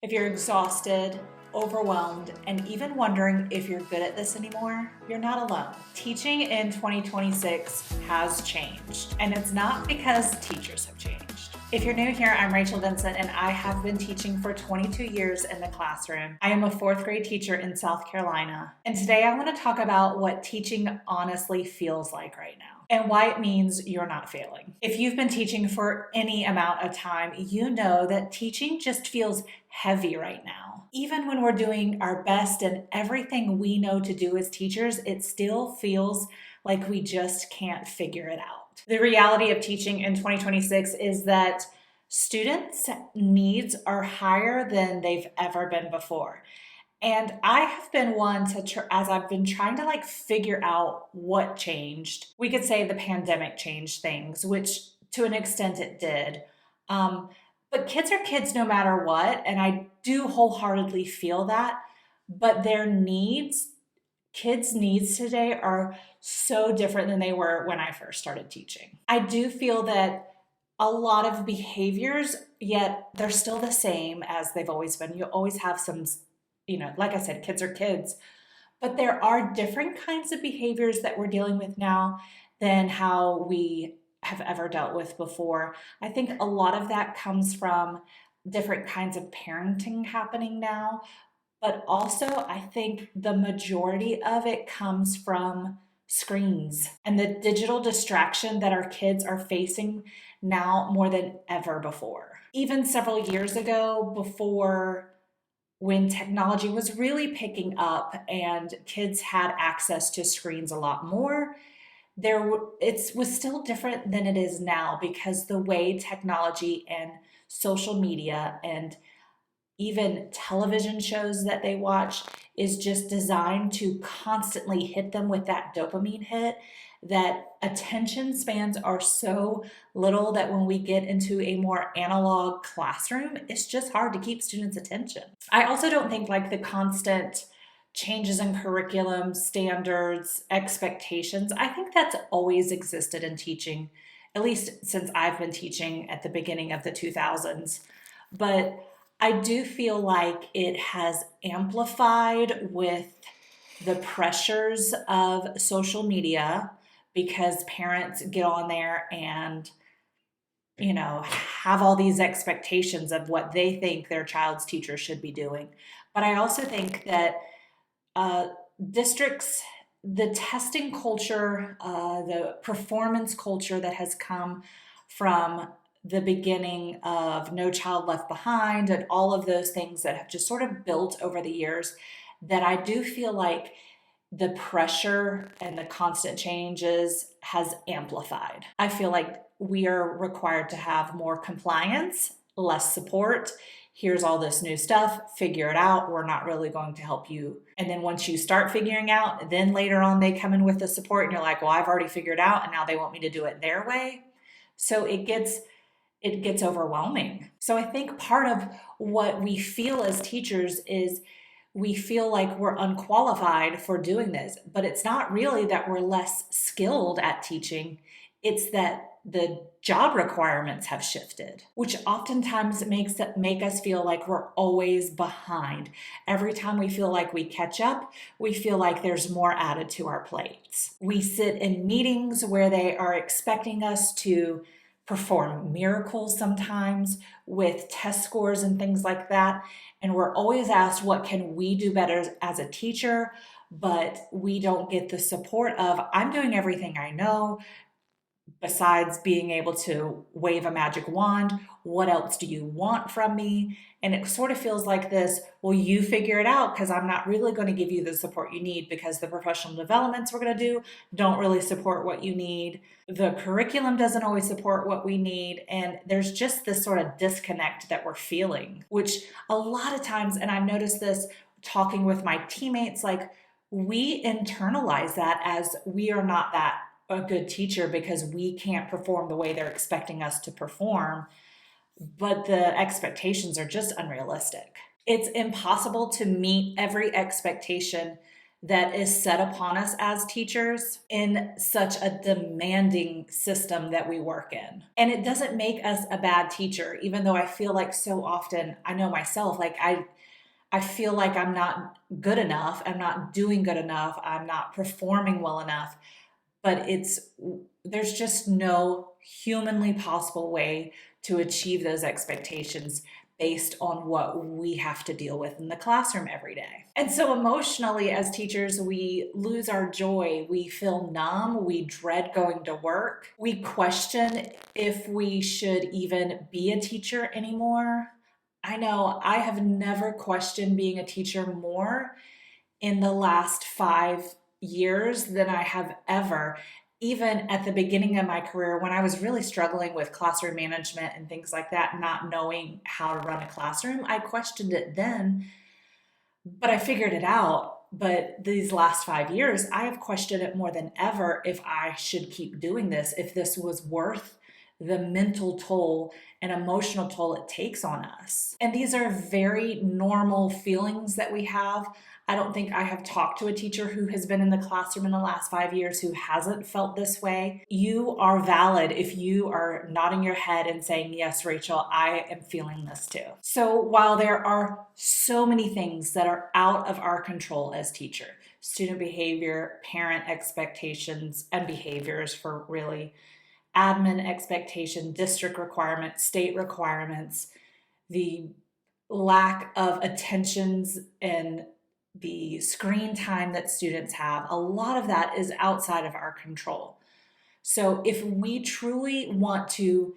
If you're exhausted, overwhelmed, and even wondering if you're good at this anymore, you're not alone. Teaching in 2026 has changed, and it's not because teachers have changed. If you're new here, I'm Rachel Vincent, and I have been teaching for 22 years in the classroom. I am a fourth grade teacher in South Carolina, and today I want to talk about what teaching honestly feels like right now and why it means you're not failing. If you've been teaching for any amount of time, you know that teaching just feels heavy right now. Even when we're doing our best and everything we know to do as teachers, it still feels like we just can't figure it out. The reality of teaching in 2026 is that students' needs are higher than they've ever been before. And I have been one to, as I've been trying to figure out what changed. We could say the pandemic changed things, which to an extent it did. But kids are kids no matter what. And I do wholeheartedly feel that. But their needs, kids' needs today are so different than they were when I first started teaching. I do feel that a lot of behaviors, yet they're still the same as they've always been. You always have some, like I said, kids are kids, but there are different kinds of behaviors that we're dealing with now than how we have ever dealt with before. I think a lot of that comes from different kinds of parenting happening now, but also I think the majority of it comes from screens and the digital distraction that our kids are facing now more than ever before. Even several years ago, before when technology was really picking up and kids had access to screens a lot more, it was still different than it is now because the way technology and social media and even television shows that they watch is just designed to constantly hit them with that dopamine hit, that attention spans are so little that when we get into a more analog classroom, it's just hard to keep students' attention. I also don't think the constant changes in curriculum, standards, expectations, I think that's always existed in teaching, at least since I've been teaching at the beginning of the 2000s. But I do feel like it has amplified with the pressures of social media because parents get on there and have all these expectations of what they think their child's teacher should be doing. But I also think that districts, the testing culture, the performance culture that has come from the beginning of No Child Left Behind and all of those things that have just sort of built over the years, that I do feel like the pressure and the constant changes has amplified. I feel like we are required to have more compliance, less support. Here's all this new stuff, figure it out. We're not really going to help you. And then once you start figuring out, then later on they come in with the support and you're like, well, I've already figured out and now they want me to do it their way. So it gets overwhelming. So I think part of what we feel as teachers is we feel like we're unqualified for doing this, but it's not really that we're less skilled at teaching. It's that the job requirements have shifted, which oftentimes make us feel like we're always behind. Every time we feel like we catch up, we feel like there's more added to our plates. We sit in meetings where they are expecting us to perform miracles sometimes with test scores and things like that. And we're always asked, what can we do better as a teacher? But we don't get the support of, I'm doing everything I know. Besides being able to wave a magic wand, what else do you want from me? And it sort of feels like this, well, you figure it out because I'm not really going to give you the support you need because the professional developments we're going to do don't really support what you need. The curriculum doesn't always support what we need. And there's just this sort of disconnect that we're feeling, which a lot of times, and I've noticed this talking with my teammates, we internalize that as we are not that a good teacher because we can't perform the way they're expecting us to perform, but the expectations are just unrealistic. It's impossible to meet every expectation that is set upon us as teachers in such a demanding system that we work in. And it doesn't make us a bad teacher, even though I feel like so often, I know myself, like I feel like I'm not good enough, I'm not doing good enough, I'm not performing well enough, but there's just no humanly possible way to achieve those expectations based on what we have to deal with in the classroom every day. And so emotionally as teachers, we lose our joy, we feel numb, we dread going to work, we question if we should even be a teacher anymore. I know I have never questioned being a teacher more in the last 5 years than I have ever. Even at the beginning of my career, when I was really struggling with classroom management and things like that, not knowing how to run a classroom, I questioned it then, but I figured it out. But these last 5 years, I have questioned it more than ever if I should keep doing this, if this was worth the mental toll and emotional toll it takes on us. And these are very normal feelings that we have. I don't think I have talked to a teacher who has been in the classroom in the last 5 years who hasn't felt this way. You are valid if you are nodding your head and saying, yes, Rachel, I am feeling this too. So while there are so many things that are out of our control as teacher, student behavior, parent expectations, and behaviors for really admin expectation, district requirements, state requirements, the lack of attentions and the screen time that students have, a lot of that is outside of our control. So if we truly want to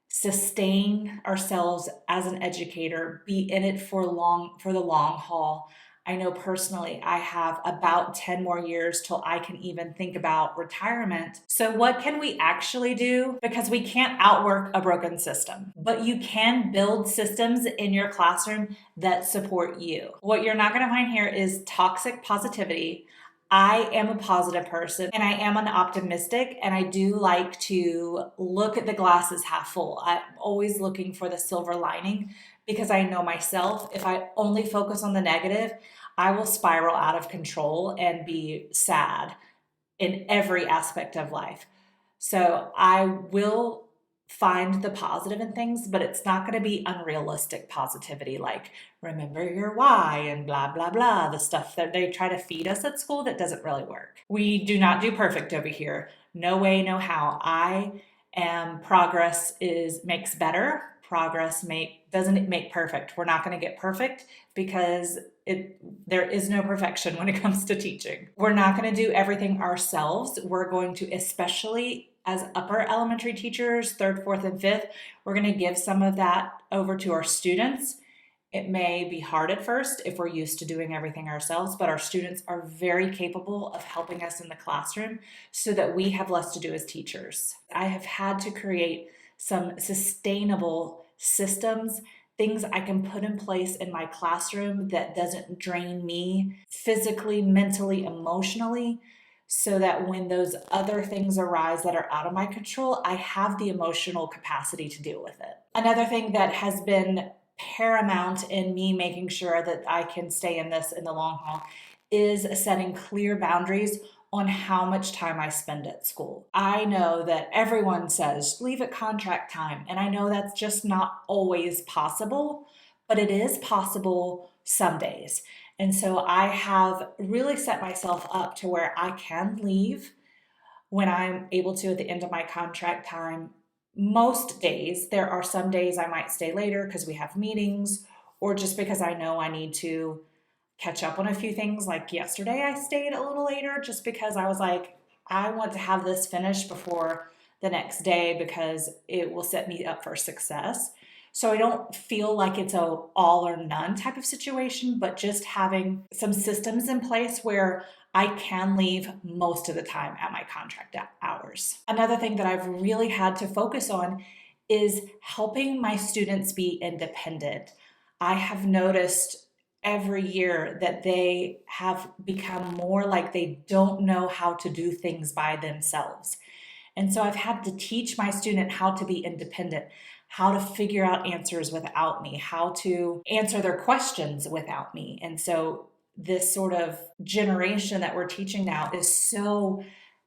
sustain ourselves as an educator, be in it for the long haul, I know personally I have about 10 more years till I can even think about retirement. So what can we actually do? Because we can't outwork a broken system, but you can build systems in your classroom that support you. What you're not going to find here is toxic positivity. I am a positive person and I am an optimistic, and I do like to look at the glass as half full. I'm always looking for the silver lining because I know myself, if I only focus on the negative, I will spiral out of control and be sad in every aspect of life. So I will find the positive in things, but it's not going to be unrealistic positivity like remember your why and blah, blah, blah, the stuff that they try to feed us at school that doesn't really work. We do not do perfect over here. No way, no how. Progress makes better. Progress doesn't make perfect. We're not going to get perfect because there is no perfection when it comes to teaching. We're not going to do everything ourselves. We're going to, especially as upper elementary teachers, 3rd, 4th, and 5th, we're going to give some of that over to our students. It may be hard at first if we're used to doing everything ourselves, but our students are very capable of helping us in the classroom so that we have less to do as teachers. I have had to create some sustainable systems, things I can put in place in my classroom that doesn't drain me physically, mentally, emotionally, so that when those other things arise that are out of my control, I have the emotional capacity to deal with it. Another thing that has been paramount in me making sure that I can stay in this in the long haul is setting clear boundaries on how much time I spend at school. I know that everyone says leave at contract time, and I know that's just not always possible, but it is possible some days. And so I have really set myself up to where I can leave when I'm able to at the end of my contract time. Most days, there are some days I might stay later because we have meetings, or just because I know I need to catch up on a few things. Like yesterday, I stayed a little later just because I was like, I want to have this finished before the next day because it will set me up for success. So I don't feel like it's a all or none type of situation, but just having some systems in place where I can leave most of the time at my contract hours. Another thing that I've really had to focus on is helping my students be independent. I have noticed every year that they have become more like they don't know how to do things by themselves. And so I've had to teach my student how to be independent, how to figure out answers without me, how to answer their questions without me. And so this sort of generation that we're teaching now is so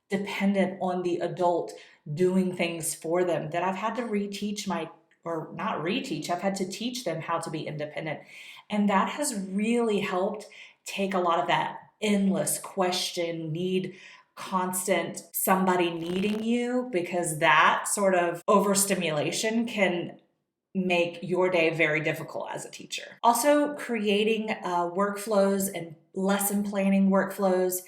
dependent on the adult doing things for them that I've had to I've had to teach them how to be independent. And that has really helped take a lot of that endless question, constant somebody needing you, because that sort of overstimulation can make your day very difficult as a teacher. Also, creating workflows and lesson planning workflows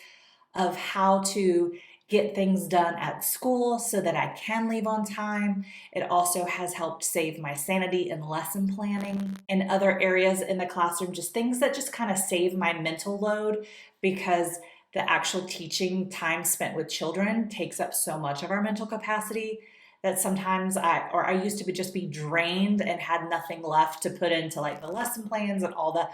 of how to get things done at school so that I can leave on time. It also has helped save my sanity in lesson planning and other areas in the classroom, just things that just kind of save my mental load, because the actual teaching time spent with children takes up so much of our mental capacity that sometimes I used to just be drained and had nothing left to put into like the lesson plans and all the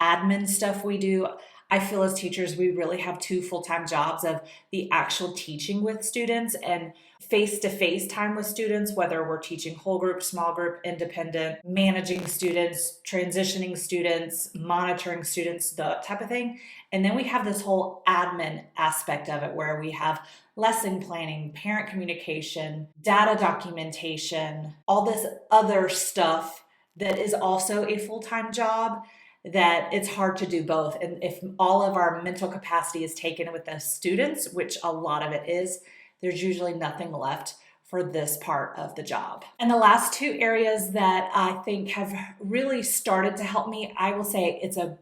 admin stuff we do. I feel as teachers, we really have two full-time jobs of the actual teaching with students and face-to-face time with students, whether we're teaching whole group, small group, independent, managing students, transitioning students, monitoring students, that type of thing. And then we have this whole admin aspect of it where we have lesson planning, parent communication, data documentation, all this other stuff that is also a full-time job, that it's hard to do both. And if all of our mental capacity is taken with the students, which a lot of it is, there's usually nothing left for this part of the job. And the last two areas that I think have really started to help me, I will say it's an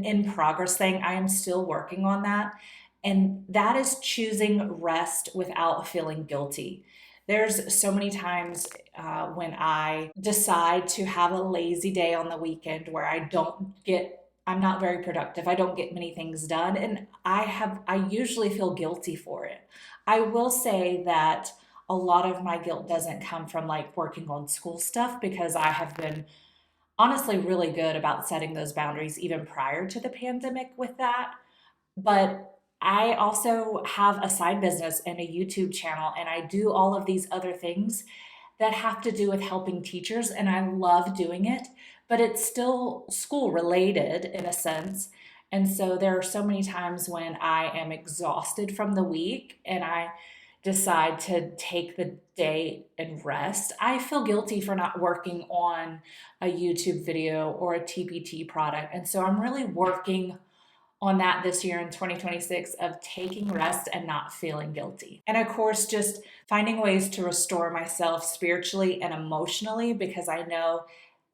in progress thing. I am still working on that. And that is choosing rest without feeling guilty. There's so many times when I decide to have a lazy day on the weekend where I'm not very productive. I don't get many things done, and I usually feel guilty for it. I will say that a lot of my guilt doesn't come from like working on school stuff, because I have been honestly really good about setting those boundaries even prior to the pandemic with that. But I also have a side business and a YouTube channel, and I do all of these other things that have to do with helping teachers, and I love doing it, but it's still school related in a sense. And so there are so many times when I am exhausted from the week and I decide to take the day and rest. I feel guilty for not working on a YouTube video or a TPT product. And so I'm really working on that this year in 2026 of taking rest and not feeling guilty. And of course, just finding ways to restore myself spiritually and emotionally, because I know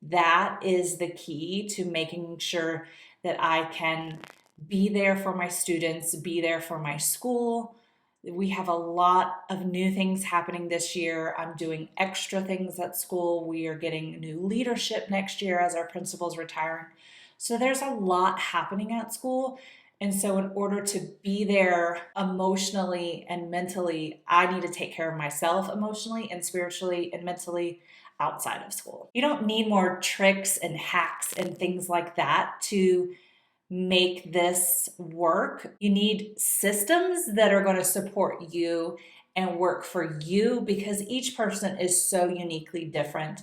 that is the key to making sure that I can be there for my students, be there for my school. We have a lot of new things happening this year. I'm doing extra things at school. We are getting new leadership next year as our principal's retiring. So there's a lot happening at school. And so in order to be there emotionally and mentally, I need to take care of myself emotionally and spiritually and mentally outside of school. You don't need more tricks and hacks and things like that to make this work. You need systems that are going to support you and work for you, because each person is so uniquely different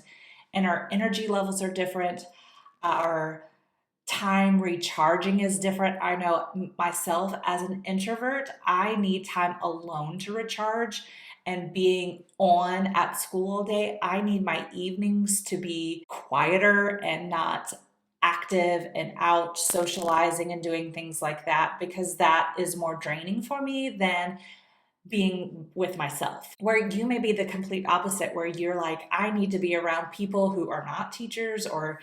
and our energy levels are different. Our time recharging is different. I know myself as an introvert, I need time alone to recharge, and being on at school all day, I need my evenings to be quieter and not active and out socializing and doing things like that, because that is more draining for me than being with myself. Where you may be the complete opposite, where you're like, I need to be around people who are not teachers or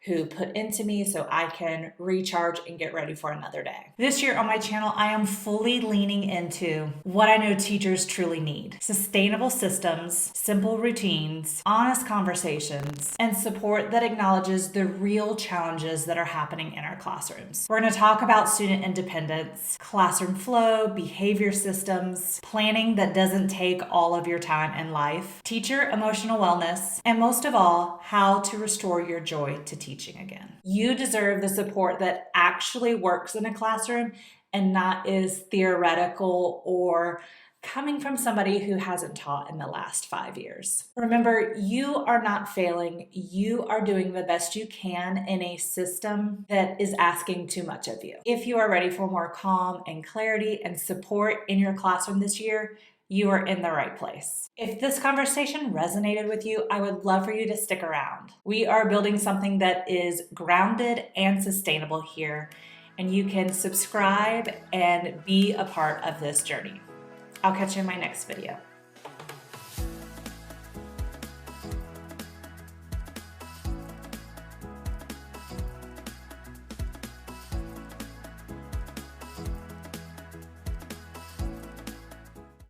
who put into me so I can recharge and get ready for another day. This year on my channel, I am fully leaning into what I know teachers truly need: sustainable systems, simple routines, honest conversations, and support that acknowledges the real challenges that are happening in our classrooms. We're going to talk about student independence, classroom flow, behavior systems, planning that doesn't take all of your time in life, teacher emotional wellness, and most of all, how to restore your joy to teaching again. You deserve the support that actually works in a classroom and not is theoretical or coming from somebody who hasn't taught in the last 5 years. Remember, you are not failing. You are doing the best you can in a system that is asking too much of you. If you are ready for more calm and clarity and support in your classroom this year, you are in the right place. If this conversation resonated with you, I would love for you to stick around. We are building something that is grounded and sustainable here, and you can subscribe and be a part of this journey. I'll catch you in my next video.